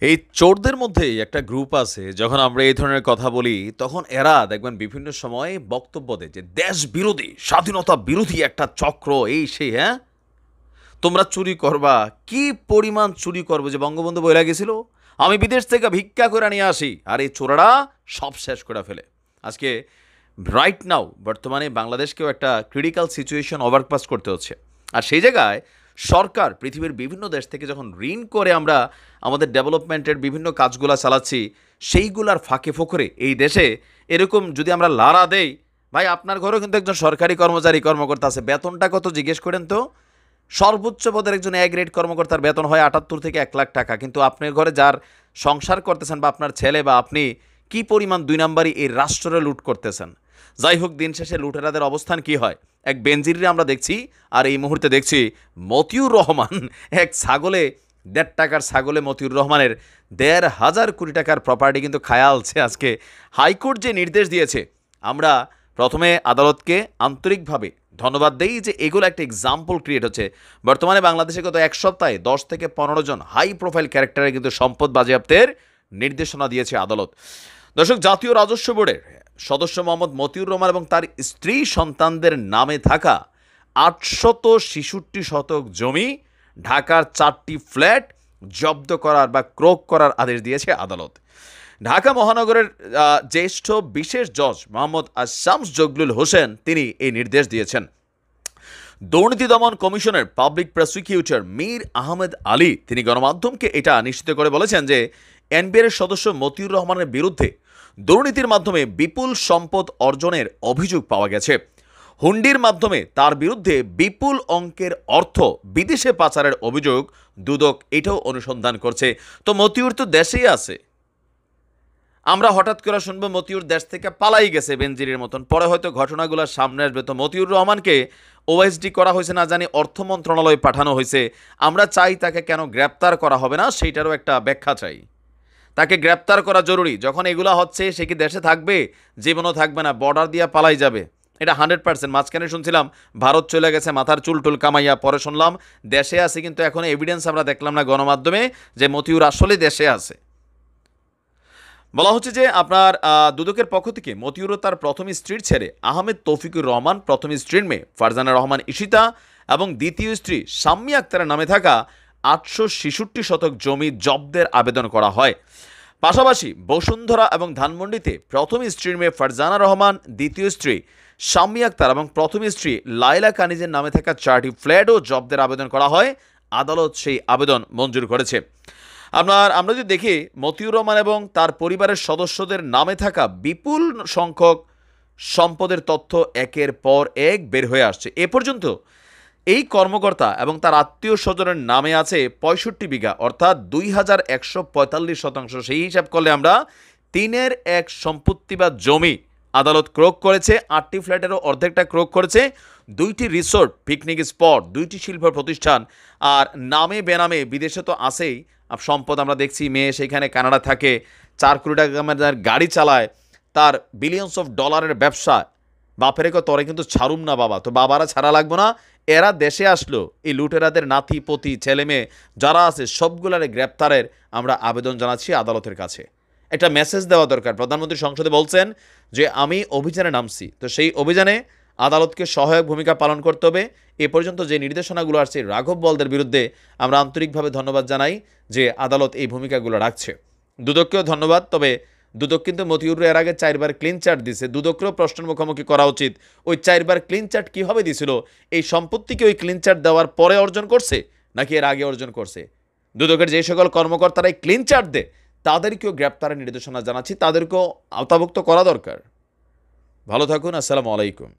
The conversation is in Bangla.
এই চোরদের মধ্যেই একটা গ্রুপ আছে যখন আমরা এই ধরনের কথা বলি তখন এরা দেখবেন বিভিন্ন সময় বক্তব্য দেয় যে দেশ বিরোধী স্বাধীনতা বিরোধী একটা চক্র এই সেই হ্যাঁ তোমরা চুরি করবা কি পরিমাণ চুরি করবো যে বঙ্গবন্ধু বইলা গেছিল আমি বিদেশ থেকে ভিক্ষা করে নিয়ে আসি আর এই চোরারা সব শেষ করে ফেলে আজকে রাইট নাও বর্তমানে বাংলাদেশকেও একটা ক্রিটিক্যাল সিচুয়েশন ওভারপাস করতে হচ্ছে আর সেই জায়গায় সরকার পৃথিবীর বিভিন্ন দেশ থেকে যখন ঋণ করে আমরা আমাদের ডেভেলপমেন্টের বিভিন্ন কাজগুলা চালাচ্ছি সেইগুলার ফাঁকে ফোকরে এই দেশে এরকম যদি আমরা লারা দেই ভাই আপনার ঘরেও কিন্তু একজন সরকারি কর্মচারী কর্মকর্তা আছে বেতনটা কত জিজ্ঞেস করেন তো সর্বোচ্চ পদের একজন এ গ্রেড কর্মকর্তার বেতন হয় ৭৮ থেকে ১ লাখ টাকা কিন্তু আপনার ঘরে যার সংসার করতেছেন বা আপনার ছেলে বা আপনি কি পরিমাণ ২ নম্বরই এই রাষ্ট্রে লুট করতেছেন যাই হোক দিন শেষে লুটেরাদের অবস্থান কি হয় এক বেনজিরে আমরা দেখছি আর এই মুহূর্তে দেখছি মতিউর রহমান এক ছাগলে ১.৫ টাকার ছাগলে মতিউর রহমানের ১.৫ কোটি টাকার প্রপার্টি কিন্তু খায়ালছে আজকে হাইকোর্ট যে নির্দেশ দিয়েছে আমরা প্রথমে আদালতকে আন্তরিকভাবে ধন্যবাদ দেই যে এগুলো একটা এক্সাম্পল ক্রিয়েট হচ্ছে বর্তমানে বাংলাদেশে গত এক সপ্তাহে ১০ থেকে ১৫ জন হাই প্রোফাইল ক্যারেক্টারের কিন্তু সম্পদ বাজেয়াপ্তের নির্দেশনা দিয়েছে আদালত দর্শক জাতীয় রাজস্ব বোর্ডের সদস্য মোহাম্মদ মতিউর রহমান এবং তার স্ত্রী সন্তানদের নামে থাকা ৮৬৬ শতক জমি ঢাকার ৪টি ফ্ল্যাট জব্দ করার বা ক্রোক করার আদেশ দিয়েছে আদালত ঢাকা মহানগরের জ্যেষ্ঠ বিশেষ জজ মোহাম্মদ শামস জগলুল হোসেন তিনি এই নির্দেশ দিয়েছেন দুর্নীতি দমন কমিশনের পাবলিক প্রসিকিউটর মীর আহমেদ আলী তিনি গণমাধ্যমকে এটা নিশ্চিত করে বলেছেন যে এনবিআর সদস্য মতিউর রহমানের বিরুদ্ধে দুর্নীতির মাধ্যমে বিপুল সম্পদ অর্জনের অভিযোগ পাওয়া গেছে হুন্ডির মাধ্যমে তার বিরুদ্ধে বিপুল অঙ্কের অর্থ বিদেশে পাচারের অভিযোগ দুদক এটাও অনুসন্ধান করছে তো মতিউর তো দেশেই আছে আমরা হঠাৎ করে শুনবো মতিউর দেশ থেকে পালাই গেছে বেনজিরের মতন পরে হয়তো ঘটনাগুলো সামনে আসবে তো মতিউর রহমানকে ওএসডি করা হয়েছে না জানি অর্থ মন্ত্রণালয়ে পাঠানো হয়েছে আমরা চাই তাকে কেন গ্রেপ্তার করা হবে না সেইটারও একটা ব্যাখ্যা চাই তাকে গ্রেপ্তার করা জরুরি যখন এগুলো হচ্ছে সে কি দেশে থাকবে জীবনও থাকবে না বর্ডার দিয়ে পালাই যাবে এটা 100% মাঝখানে শুনছিলাম ভারত চলে গেছে মাথার চুল টুল কামাইয়া পরে শুনলাম দেশে আছে কিন্তু এখন এভিডেন্স আমরা দেখলাম না গণমাধ্যমে যে মতিউর আসলে দেশে আছে বলা হচ্ছে যে আপনার দুদকের পক্ষ থেকে মতিউর তার প্রথম স্ত্রীর ছেড়ে আহমেদ তৌফিকুর রহমান প্রথম স্ত্রীর মেয়ে ফারজানা রহমান ঈশিতা এবং দ্বিতীয় স্ত্রী শাম্মী আক্তারের নামে থাকা ৮৬৬ শতক জমি জব্দের আবেদন করা হয় পাশাপাশি বসুন্ধরা এবং ধানমন্ডিতে প্রথম স্ত্রীর মেয়ে ফারজানা রহমান দ্বিতীয় স্ত্রী শাম্মী আক্তার এবং প্রথম স্ত্রী লাইলা কানিজের নামে থাকা 4টি ফ্ল্যাটও জব্দের আবেদন করা হয় আদালত সেই আবেদন মঞ্জুর করেছে আমরা যদি দেখি মতিউর রহমান এবং তার পরিবারের সদস্যদের নামে থাকা বিপুল সংখ্যক সম্পদের তথ্য একের পর এক বের হয়ে আসছে এ পর্যন্ত এই কর্মকর্তা এবং তার আত্মীয় স্বজনের নামে আছে ৬৫ বিঘা অর্থাৎ ২,১৪৫ শতাংশ সেই হিসাব করলে আমরা ৩/১ সম্পত্তি বা জমি আদালত ক্রোক করেছে ৮টি ফ্ল্যাটেরও অর্ধেকটা ক্রোক করেছে ২টি রিসোর্ট পিকনিক স্পট ২টি শিল্প প্রতিষ্ঠান আর নামে বেনামে বিদেশে তো আছেই সম্পদ আমরা দেখছি মেয়ে সেখানে কানাডা থাকে ৪ কোটি টাকা গাড়ি চালায় তার বিলিয়নস অফ ডলারের ব্যবসা বাপের তরে কিন্তু ছাড়ুম না বাবা তো বাবারা ছাড়া লাগবো না এরা দেশে আসলো এই লুটেরাদের নাতি পতি ছেলে মেয়ে যারা আছে সবগুলারে গ্রেপ্তারের আমরা আবেদন জানাচ্ছি আদালতের কাছে একটা মেসেজ দেওয়া দরকার প্রধানমন্ত্রী সংসদে বলছেন যে আমি অভিযানে নামছি তো সেই অভিযানে আদালতকে সহায়ক ভূমিকা পালন করতে হবে এ পর্যন্ত যে নির্দেশনাগুলো আসছে রাঘব বলদের বিরুদ্ধে আমরা আন্তরিকভাবে ধন্যবাদ জানাই যে আদালত এই ভূমিকাগুলো রাখছে দুদককেও ধন্যবাদ তবে দুদক কিন্তু মতিউর এর আগে 4বার ক্লিন চার্ট দিছে দুদকেরও প্রশ্নের মুখোমুখি করা উচিত ওই 4বার ক্লিন চার্ট কীভাবে দিছিল এই সম্পত্তিকে ওই ক্লিন চার্ট দেওয়ার পরে অর্জন করছে নাকি এর আগে অর্জন করছে দুদকের যে সকল কর্মকর্তারা এই ক্লিন চার্ট দেয় তাদেরকেও গ্রেপ্তারের নির্দেশনা জানাচ্ছি তাদেরকেও আওতাভুক্ত করা দরকার ভালো থাকুন আসসালামু আলাইকুম